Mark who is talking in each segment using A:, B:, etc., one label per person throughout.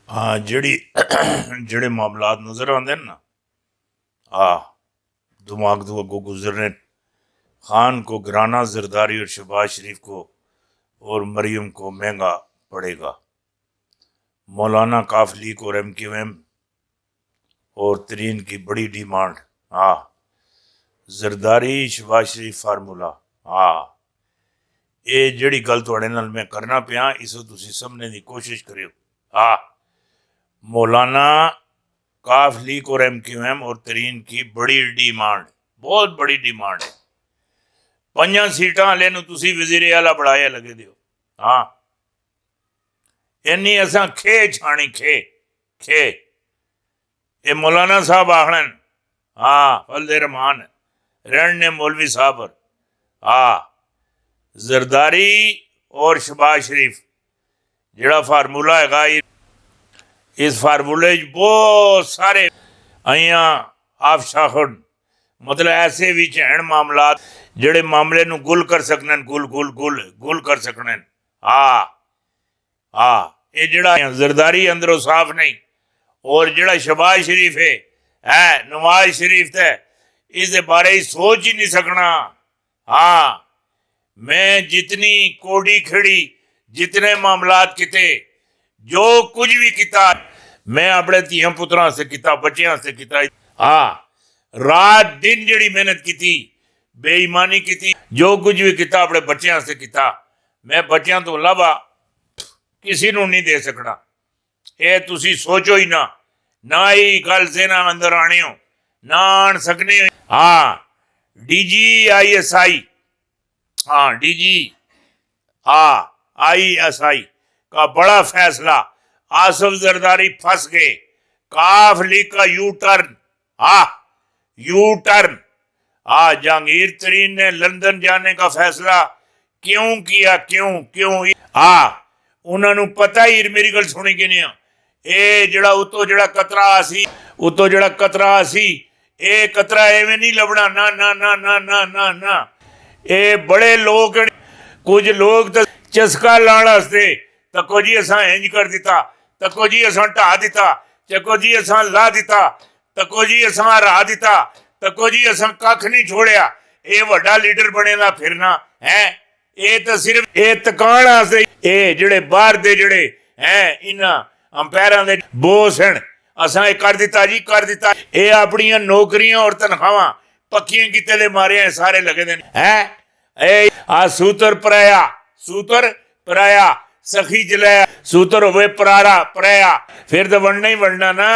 A: हाँ जड़ी जड़े मामलात नजर आते हैं ना आ दिमाग तो अगो गुजरने खान को घराना जरदारी और शहबाज शरीफ को और मरियम को महंगा पड़ेगा। मौलाना काफ लीग और MQM और तरीन की बड़ी डिमांड। हाँ जरदारी शहबाज शरीफ फार्मूला। हाँ ये जड़ी गल थोड़े नाल मैं करना पिया इसे तुसी समझने की कोशिश करियो। हाँ मौलाना काफ लीग और MQM और तरीन की बड़ी डिमांड, बहुत बड़ी डिमांड है। 5 सीटां वाले नूं तुसी वजीरे आला बढ़ाया लगे दियो। हाँ इन्नी असां खे छाणी खे खे ये मौलाना साहब आखन। हाँ फलदे रहमान रहन ने मौलवी साहब। हाँ जरदारी और शहबाज शरीफ जड़ा फार्मूला हैगा इस फार्मूले बहुत सारे अइयां आप शाखन मतलब ऐसे भी चैन मामला जड़े मामले नू गुल कर सकने गुल गुल गुल गुल कर सकने। हाँ हाँ ये जड़ा जरदारी अंदरों साफ नहीं और जड़ा शहबाज शरीफ है नवाज शरीफ है इस बारे ही सोच ही नहीं सकना। हाँ मैं जितनी कोड़ी खड़ी जितने मामलात किते जो कुछ भी किता मैं अपने धियां पुत्रां से किता बच्चों से किता। हाँ रात दिन जड़ी मेहनत की बेईमानी की जो कुछ भी किता अपने बच्चों से किता मैं बच्चों तो इलावा किसी नू नहीं दे सकना। ये तुसी सोचो ही ना ही गल से ना अंदर आने हो ना आन सकने। हाँ DGISI हाँ DG हाँ ISI का बड़ा फैसला आसफ जरदारी फंस गए। काफ लीग का यू टर्न। हाँ यू टर्न। हाँ जहांगीर तरीन ने लंदन जाने का फैसला क्यों किया क्यों क्यों। हाँ उन्होंने पता ही मेरी गल सुनी कि नहीं ए जड़ा उतो जड़ा कतरा आसी उतो जड़ा कतरा आसी ए कतरा एवें नहीं लबना ना ना ना ना ना ना ना ए बड़े लोग कुछ लोग तो चस्का लाने वास्ते तको जी असा इंज कर दिता तको जी असा ढा दिता तको जी असा ला दिता तको जी असा हरा दिता तको जी असा कख नहीं छोड़िया ये वड्डा लीडर बनेगा फिरना है। ये तो सिर्फ ये तकान वास्ते ये जड़े बाहर दे जड़े हैं इन्हां अंपायरां दे बोस हैं असा ये कर दिता जी कर दिता ये अपनी नौकरियां और तनख्वाहां पक्कियां किते दे मारे हैं सारे लगे दे हैं। आ सूतर पराया सखी जलाया सूतर होवे परारा पराया फिर तो वंडना ही वंडना ना।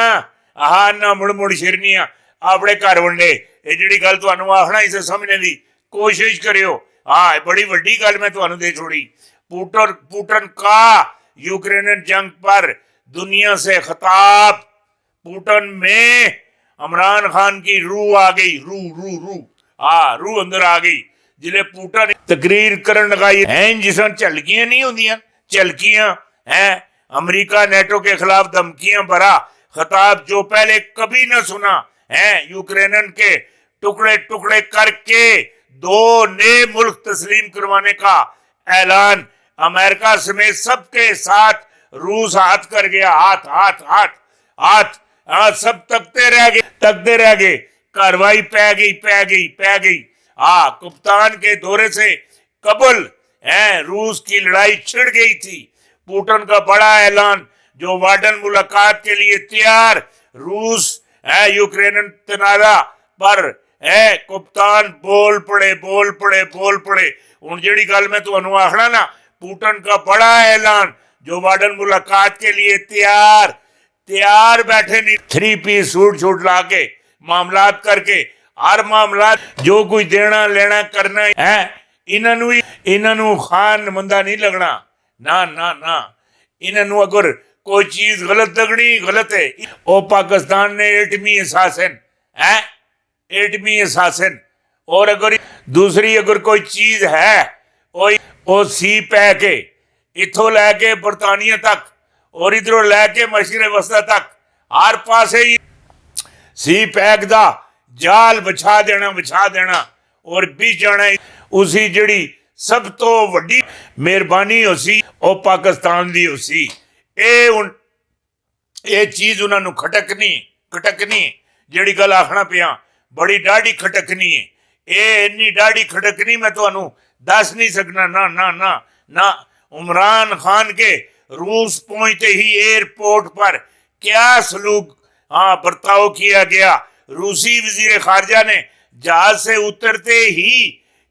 A: आहा ना मुड़ मुड़ शिरनिया अपने घर वंडे ये जिहड़ी गल तुहानू आखना इसे समझने की कोशिश करियो। हाँ बड़ी वड्डी गल मैं तुहानू दे छोड़ी। पुटन का यूक्रेन जंग पर दुनिया से खिताब। पुटन में इमरान खान की रूह आ गई रू रू रू हाँ रूह अंदर आ गई जिले पुटन तकरीर करन लगाई हैं जिसन झलकियां नहीं होंदियां झलकियां हैं अमेरिका नेटो के खिलाफ धमकियां भरा खिताब जो पहले कभी न सुना है। यूक्रेन के टुकड़े टुकड़े करके 2 नए मुल्क तस्लीम करवाने का ऐलान अमेरिका समेत सबके साथ रूस हाथ कर गया। हाथ हाथ हाथ हाथ हाथ सब तकते रह गए कार्रवाई पै गई। हाँ कप्तान के दौरे से कबल है रूस की लड़ाई छिड़ गई थी। पुतिन का बड़ा ऐलान जो वार्डन मुलाकात के लिए तैयार रूस है यूक्रेन तनाजा पर है कप्तान बोल पड़े हुण जेड़ी गल मैं तुहानू आखना ना पुतिन का बड़ा ऐलान जो वार्डन मुलाकात के लिए तैयार बैठे नहीं 3 पीस सूट ला के मामलात करके हर मामला जो कुछ देना लेना करना है इन्हों खान मंदा नहीं लगना ना ना ना। इन्हों अगर कोई चीज गलत लगनी गलत है। ओ पाकिस्तान ने एटमी असासन और अगर दूसरी अगर कोई चीज है वो सी पै के इथों लैके बरतानिया तक और इधरों लैके मशरक़ वस्ता तक हर पासे ही सी पैक दा जाल बिछा देना और भी जाना उसी जड़ी सब तो वड्डी मेहरबानी होसी ओ पाकिस्तान दी होसी। ए हुण ਇਹ ਚੀਜ਼ ਉਹਨਾਂ ਨੂੰ ਖਟਕਣੀ ਜਿਹੜੀ ਗੱਲ ਆਖਣਾ ਪਿਆ ਬੜੀ ਡਾਢੀ ਖਟਕਣੀ ਹੈ। ਇਹ ਇੰਨੀ ਡਾਢੀ खटकनी मैं ਤੁਹਾਨੂੰ दस नहीं सकना। ना ना ना ना उमरान खान के रूस पहुंचते ही एयरपोर्ट पर क्या सलूक बर्ताव किया गया। रूसी वजीर खारजा ने जहाज से उतरते ही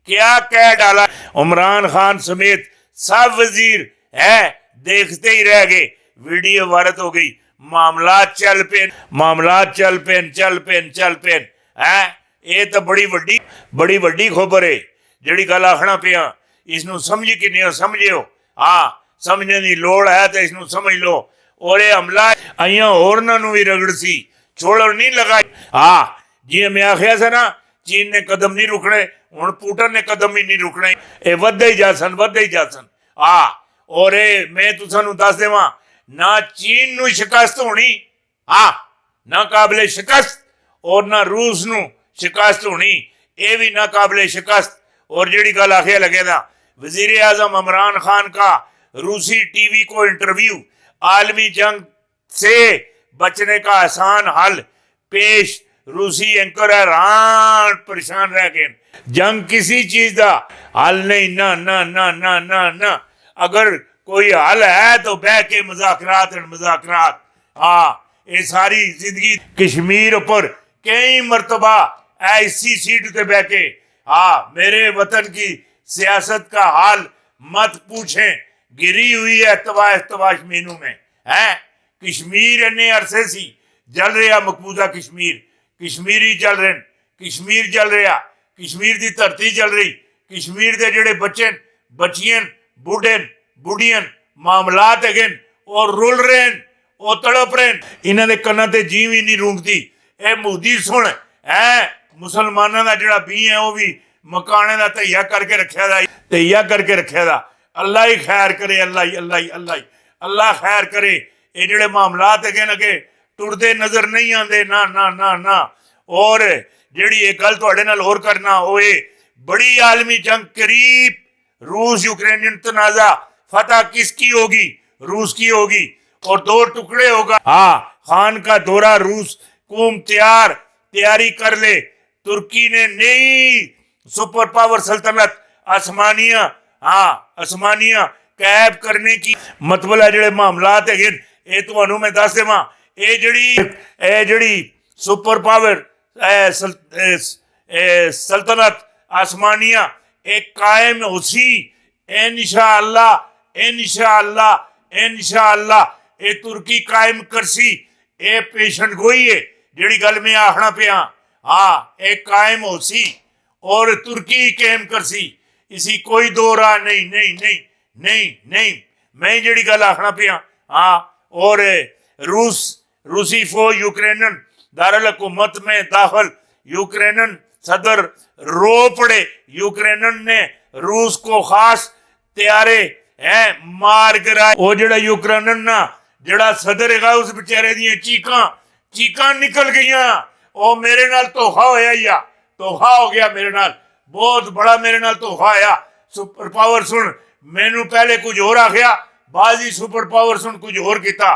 A: क्या कह डाला। उमरान खान समेत सब वजीर है देखते ही रह गए। वीडियो वायरल हो गई। मामला चल पेन है। ये तो बड़ी वड्डी खबर है जिहड़ी गल आखना पिया। इसनूं समझ कि नहीं समझियो। हाँ समझने की लोड़ है तो इसनूं समझ लो। और ये हमला आइया होरनां नूं भी रगड़ सी छोड़ नहीं लगाई। हाँ जिवें मैं आखिया सा ना चीन ने कदम नहीं रुकने, हुण पुटन ने कदम ही नहीं रुकने। ये वधदे ही जा सन। हाँ और ये मैं तुसानूं दस देवां ना चीन नूं शिकस्त होनी, हाँ ना काबिले शिकस्त, और ना रूस नूं शिकस्त होनी, ये भी ना काबिले शिकस्त। और जिहड़ी गल आखिया लगे था वजीर आजम इमरान खान का रूसी टीवी को इंटरव्यू। आलमी जंग से बचने का आसान हल पेश। रूसी एंकर हैरान परेशान रह गए। जंग किसी चीज का हल नहीं। ना ना ना ना ना ना अगर कोई हल है तो बह के मुज़ाकरात। हाँ ये सारी जिंदगी कश्मीर पर कई मरतबा ऐसी सीट पे बह के हाँ मेरे वतन की सियासत का हाल मत पूछें। गिरी हुई है तबाश मीनू में है। कश्मीर इन्ने अरसे सी जल रहा मकबूजा कश्मीरी जल रहे, कश्मीर जल रहा, कश्मीर की धरती जल रही। कश्मीर के जोड़े बच्चे बच्चियन बुढ़ियन मामलात है और रुल रहे हैं और तड़प रहे हैं। इन्होंने कन्ना ते जीव ही नहीं रूंगती। ए मोदी सुन है मुसलमानों का जोड़ा बी है वह भी मकाने का तहिया करके रखा था। अल्लाह ही खैर करे। अल्लाह खैर करे। ये जोड़े मामलात है अगे टुरते नजर नहीं आते। ना ना ना ना और जी एक गल तुहाडे नाल होर करना होए बड़ी आलमी जंग करीब। रूस यूक्रेनियन तनाजा फतह किसकी होगी? रूस की होगी और दो टुकड़े होगा। हाँ खान का दौरा रूस कौम तैयारी कर ले। तुर्की ने नई सुपर पावर सल्तनत आसमानिया कैब करने की मतलब है। जो मामलात है ये तुहानू मैं दस देवां। ये जड़ी सुपर पावर सल्तनत आसमानिया एक कायम होसी इंशाअल्लाह ये तुर्की कायम करसी। ये पेशन गोई है जिहड़ी गल मैं आखना पिया। हाँ एक कायम होसी और तुर्की कायम करसी। इसी कोई दो राह नहीं मैं जिहड़ी गल आखना पिया। हाँ और रूसी फौज यूक्रेनियन दारुल हुकूमत में दाखिल। यूक्रेनियन सदर रो पड़े। यूक्रेनियन ने रूस को खास तैयारे है मार गिराए। वो जड़ा यूक्रेनियन ना जड़ा सदर है उस बेचारे दी चीकां निकल गई। वो मेरे नाल धोखा हो गया मेरे नाल बहुत बड़ा मेरे नाल धोखा होया। सुपर पावर सुन मैनू पहले कुछ होर आखिया बाद ही सुपर पावर सुन कुछ होर किता।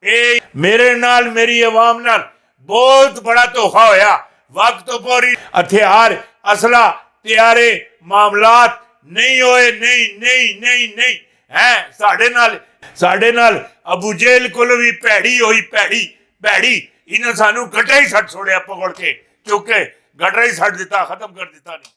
A: ए मेरे नाल मेरी अवाम नाल बहुत बड़ा धोखा होया। वक्त पर हथियार असला तैयारे मामलात नहीं होए। नहीं है साडे नाल अबू जेल कोल भी भैड़ी होई भैड़ी। इन्हें सानू गड्ढा ही सट छोड़िया पकड़ के चुके गड्ढा ही सट दिता खत्म कर दिता नहीं।